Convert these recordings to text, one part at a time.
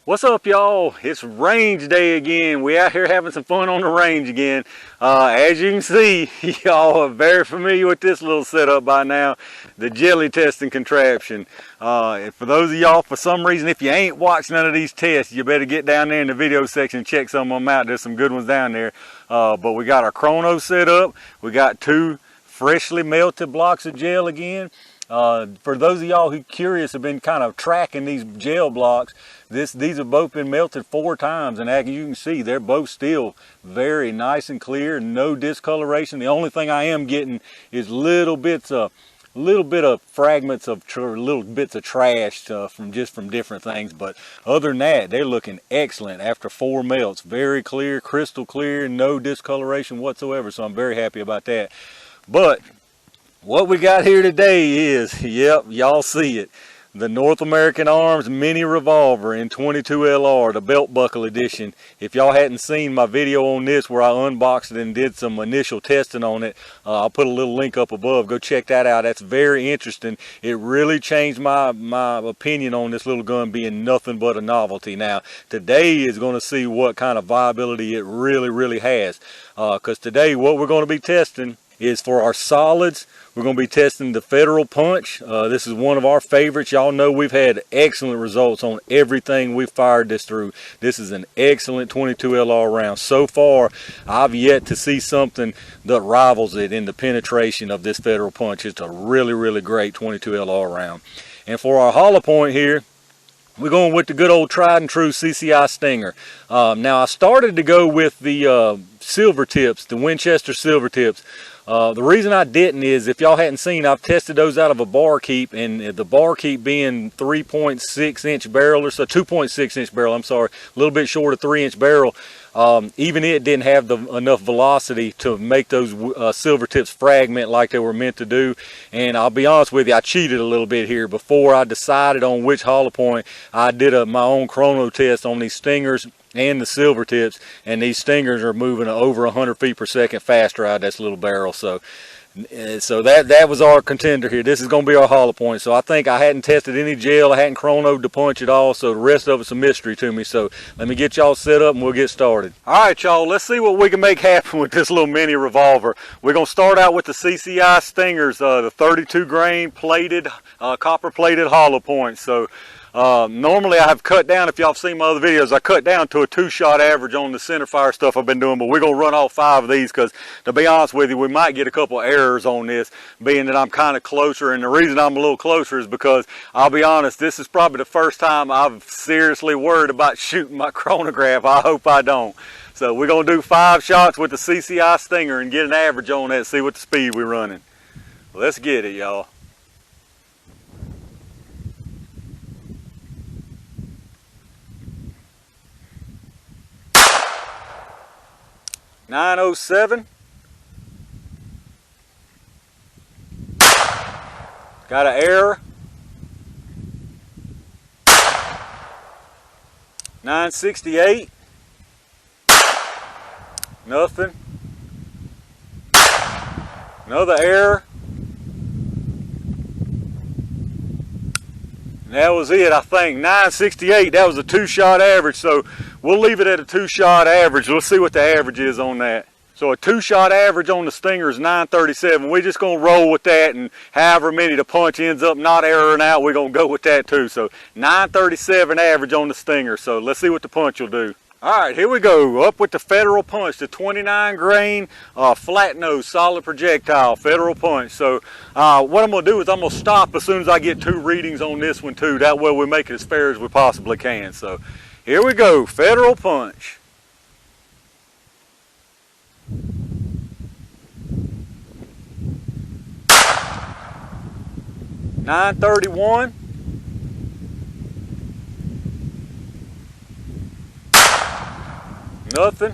What's up, y'all? It's range day again. We out here having some fun on the range again. As you can see, y'all are very familiar with this little setup by now, the jelly testing contraption. For those of y'all, for some reason, if you ain't watched none of these tests, you better get down there in the video section and check some of them out. There's some good ones down there. But we got our chrono set up. We got 2 freshly melted blocks of gel again. For those of y'all who curious have been kind of tracking these gel blocks, these have both been melted 4 times, and as you can see, they're both still very nice and clear, no discoloration. The only thing I am getting is little bit of fragments of little bits of trash from different things, but other than that, they're looking excellent after 4 melts. Very clear, crystal clear, no discoloration whatsoever, so I'm very happy about that. But what we got here today is, yep, y'all see it, the North American Arms Mini Revolver in 22 LR, the belt buckle edition. If y'all hadn't seen my video on this where I unboxed it and did some initial testing on it, I'll put a little link up above. Go check that out. That's very interesting. It really changed my opinion on this little gun being nothing but a novelty. Now, today is going to see what kind of viability it really has. Because today what we're going to be testing is for our solids. We're going to be testing the Federal Punch. This is one of our favorites. Y'all know we've had excellent results on everything we've fired this through. This is an excellent 22 LR round. So far, I've yet to see something that rivals it in the penetration of this Federal Punch. It's a really great 22 LR round. And for our hollow point here, we're going with the good old tried and true CCI Stinger. Now, I started to go with the silver tips, the Winchester silver tips. The reason I didn't is, if y'all hadn't seen, I've tested those out of a bar keep, and the bar keep being 3.6 inch barrel or so, 2.6 inch barrel, I'm sorry, a little bit short of 3-inch barrel. Even it didn't have enough velocity to make those silver tips fragment like they were meant to do. And I'll be honest with you, I cheated a little bit here. Before I decided on which hollow point, I did my own chrono test on these Stingers and the silver tips, and these Stingers are moving over 100 feet per second faster out of this little barrel. So that was our contender here. This is going to be our hollow point. So I think I hadn't tested any gel, I hadn't chronoed the punch at all, so the rest of it's a mystery to me. So let me get y'all set up and we'll get started. All right, y'all, let's see what we can make happen with this little mini revolver. We're going to start out with the CCI Stingers, the 32 grain plated, copper plated hollow point. So normally I have cut down, if y'all have seen my other videos, I cut down to a 2-shot average on the center fire stuff I've been doing, but we're going to run all 5 of these because, to be honest with you, we might get a couple errors on this, being that I'm kind of closer. And the reason I'm a little closer is because, I'll be honest, this is probably the first time I've seriously worried about shooting my chronograph. I hope I don't. So we're going to do 5 shots with the CCI Stinger and get an average on that, see what the speed we're running. Let's get it, y'all. .907. Got an error. 968. Nothing. Another error. And that was it, I think. 968, that was a 2-shot average, so we'll leave it at a 2-shot average. Let's see what the average is on that. So a 2-shot average on the Stinger is 937. We're just going to roll with that, and however many the punch ends up not erroring out, we're going to go with that too. So 937 average on the Stinger. So let's see what the punch will do. All right, here we go. Up with the Federal Punch, the 29 grain flat nose solid projectile Federal Punch. So what I'm going to do is I'm going to stop as soon as I get 2 readings on this one too. That way we make it as fair as we possibly can. So here we go, Federal Punch. .931. Nothing.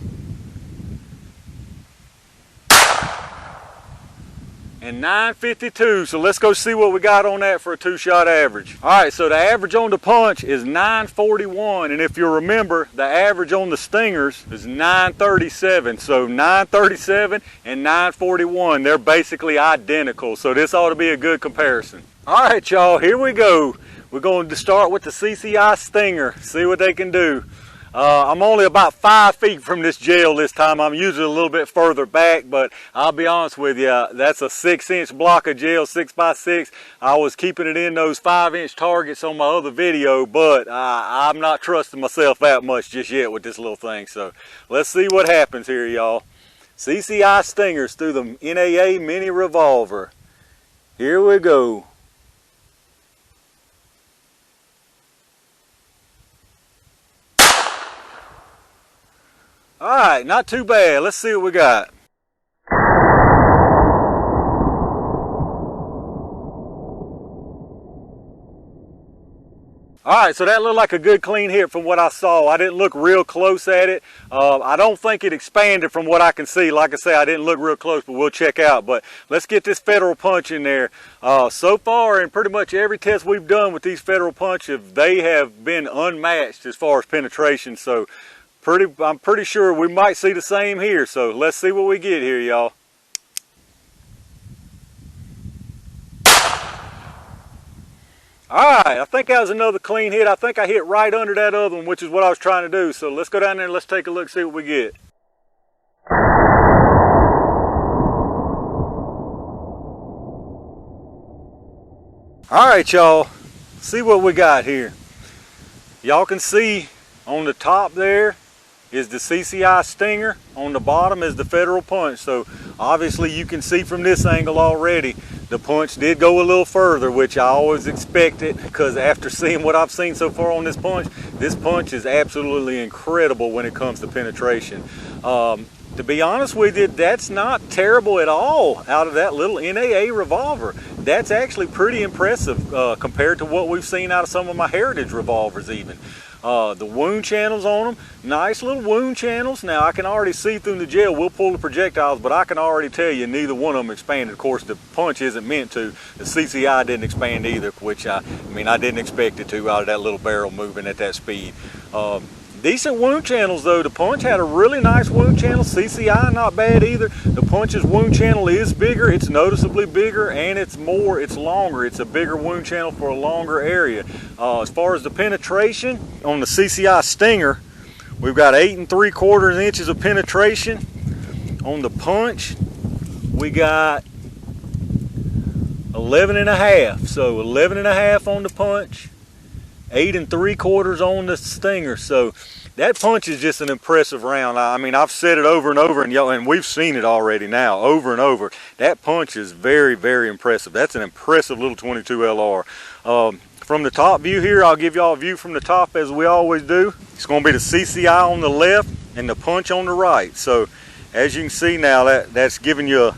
And 952. So let's go see what we got on that for a 2-shot average. All right, so the average on the punch is 941, and if you remember, the average on the Stingers is 937. So 937 and 941, they're basically identical. So this ought to be a good comparison. All right, y'all, here we go. We're going to start with the CCI Stinger, see what they can do. I'm only about 5 feet from this gel this time. I'm usually a little bit further back, but I'll be honest with you, that's a 6-inch block of gel, 6x6. I was keeping it in those 5-inch targets on my other video, but I'm not trusting myself that much just yet with this little thing. So let's see what happens here, y'all. CCI Stingers through the NAA Mini Revolver. Here we go. All right, not too bad. Let's see what we got. All right, so that looked like a good clean hit from what I saw. I didn't look real close at it. I don't think it expanded from what I can see. Like I say, I didn't look real close, but we'll check out. But let's get this Federal Punch in there. So far, in pretty much every test we've done with these Federal Punches, they have been unmatched as far as penetration. So I'm pretty sure we might see the same here. So let's see what we get here, y'all. All right, I think that was another clean hit. I think I hit right under that other one, which is what I was trying to do. So let's go down there and let's take a look, see what we get. All right, y'all, see what we got here. Y'all can see on the top there is the CCI Stinger. On the bottom is the Federal Punch. So obviously you can see from this angle already, the punch did go a little further, which I always expected, because after seeing what I've seen so far on this punch is absolutely incredible when it comes to penetration. To be honest with you, that's not terrible at all out of that little NAA revolver. That's actually pretty impressive compared to what we've seen out of some of my Heritage revolvers even. The wound channels on them, nice little wound channels. Now I can already see through the gel. We'll pull the projectiles, but I can already tell you neither one of them expanded. Of course, the punch isn't meant to. The CCI didn't expand either, which I didn't expect it to out of that little barrel moving at that speed. Decent wound channels though. The punch had a really nice wound channel. CCI not bad either. The punch's wound channel is bigger. It's noticeably bigger, and it's longer. It's a bigger wound channel for a longer area. As far as the penetration on the CCI Stinger, we've got 8 3/4 inches of penetration. On the punch, we got 11.5. So 11.5 on the punch, 8 3/4 on the Stinger. So that punch is just an impressive round. I mean, I've said it over and over, and we've seen it already now, over and over. That punch is very, very impressive. That's an impressive little 22 LR. From the top view here, I'll give y'all a view from the top as we always do. It's going to be the CCI on the left and the punch on the right. So as you can see now, that's giving you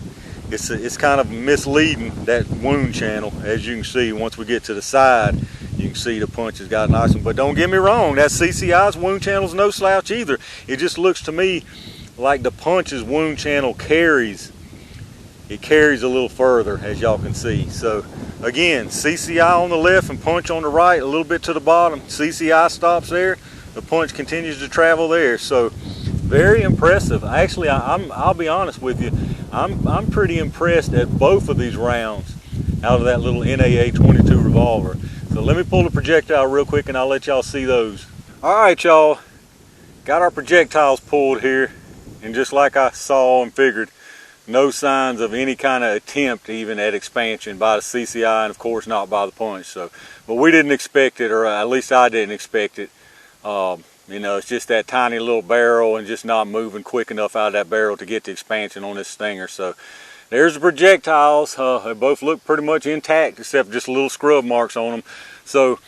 it's kind of misleading, that wound channel. As you can see, once we get to the side, you can see the punch has got a nice one. But don't get me wrong, that CCI's wound channel's no slouch either. It just looks to me like the punch's wound channel carries a little further, as y'all can see. So again, CCI on the left and punch on the right, a little bit to the bottom. CCI stops there, the punch continues to travel there. So very impressive. Actually, I'll be honest with you, I'm pretty impressed at both of these rounds out of that little NAA 22 revolver. So let me pull the projectile real quick and I'll let y'all see those. All right, y'all, got our projectiles pulled here, and just like I saw and figured, no signs of any kind of attempt even at expansion by the CCI, and of course not by the punch. So, but we didn't expect it, or at least I didn't expect it. You know, it's just that tiny little barrel and just not moving quick enough out of that barrel to get the expansion on this Stinger. So there's the projectiles. They both look pretty much intact except just little scrub marks on them. So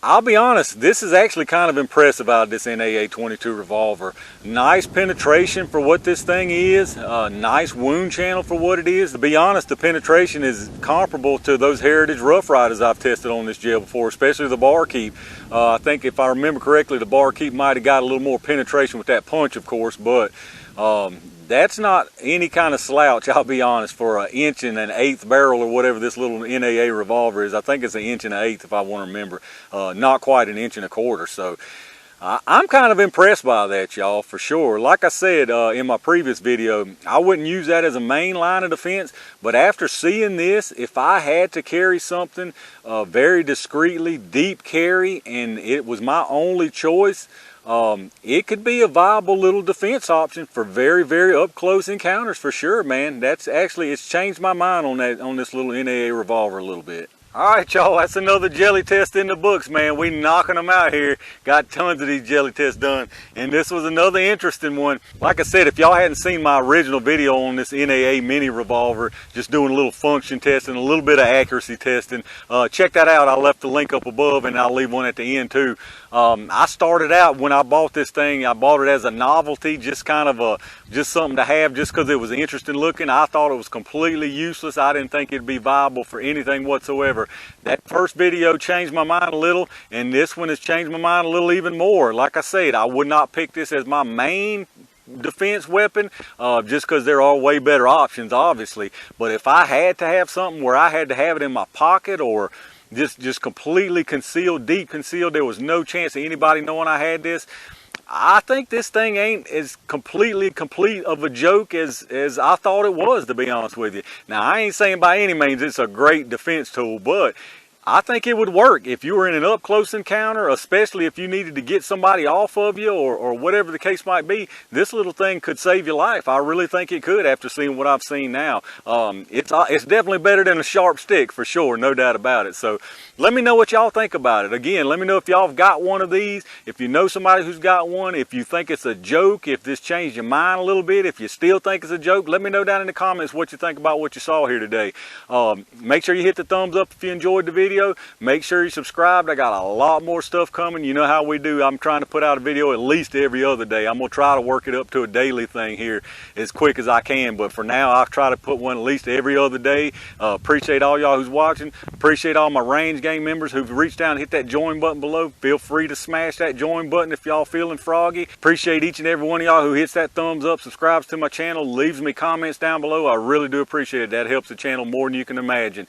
I'll be honest, this is actually kind of impressive out of this NAA 22 revolver. Nice penetration for what this thing is. Nice wound channel for what it is. To be honest, the penetration is comparable to those Heritage Rough Riders I've tested on this gel before, especially the bar keep. I think if I remember correctly, the bar keep might have got a little more penetration with that punch, of course, but that's not any kind of slouch, I'll be honest, for an 1 1/8 barrel or whatever this little NAA revolver is. I think it's 1 1/8 if I want to remember. Not quite 1 1/4. So I'm kind of impressed by that, y'all, for sure. Like I said in my previous video, I wouldn't use that as a main line of defense, but after seeing this, if I had to carry something very discreetly, deep carry, and it was my only choice, it could be a viable little defense option for very, very up close encounters for sure, man. That's actually, it's changed my mind on that, on this little NAA revolver a little bit. All right, y'all, that's another jelly test in the books, man. We knocking them out here. Got tons of these jelly tests done, and this was another interesting one. Like I said, if y'all hadn't seen my original video on this NAA mini revolver, just doing a little function testing, a little bit of accuracy testing, check that out. I left the link up above, and I'll leave one at the end too. I started out when I bought this thing, I bought it as a novelty, just kind of just something to have, just because it was interesting looking. I thought it was completely useless. I didn't think it'd be viable for anything whatsoever. That first video changed my mind a little, and this one has changed my mind a little even more. Like I said, I would not pick this as my main defense weapon just because there are way better options, obviously. But if I had to have something where I had to have it in my pocket or just completely concealed, deep concealed, there was no chance of anybody knowing I had this, I think this thing ain't as complete of a joke as I thought it was, to be honest with you. Now, I ain't saying by any means it's a great defense tool, but I think it would work if you were in an up-close encounter, especially if you needed to get somebody off of you or whatever the case might be. This little thing could save your life. I really think it could after seeing what I've seen now. It's definitely better than a sharp stick for sure, no doubt about it. So let me know what y'all think about it. Again, let me know if y'all have got one of these, if you know somebody who's got one, if you think it's a joke, if this changed your mind a little bit, if you still think it's a joke. Let me know down in the comments what you think about what you saw here today. Make sure you hit the thumbs up if you enjoyed the video. Make sure you subscribed. I got a lot more stuff coming. You know how we do. I'm trying to put out a video at least every other day. I'm going to try to work it up to a daily thing here as quick as I can. But for now, I'll try to put one at least every other day. Appreciate all y'all who's watching. Appreciate all my range gang members who've reached down and hit that join button below. Feel free to smash that join button if y'all feeling froggy. Appreciate each and every one of y'all who hits that thumbs up, subscribes to my channel, leaves me comments down below. I really do appreciate it. That helps the channel more than you can imagine.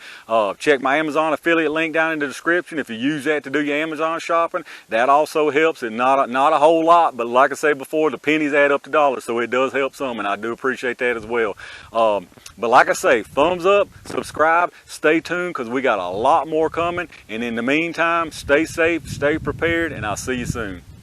Check my Amazon affiliate link down in the description. If you use that to do your Amazon shopping, that also helps. It not a whole lot, but like I said before, the pennies add up to dollars, so it does help some, and I do appreciate that as well. But like I say, thumbs up, subscribe, stay tuned, because we got a lot more coming. And in the meantime, stay safe, stay prepared, and I'll see you soon.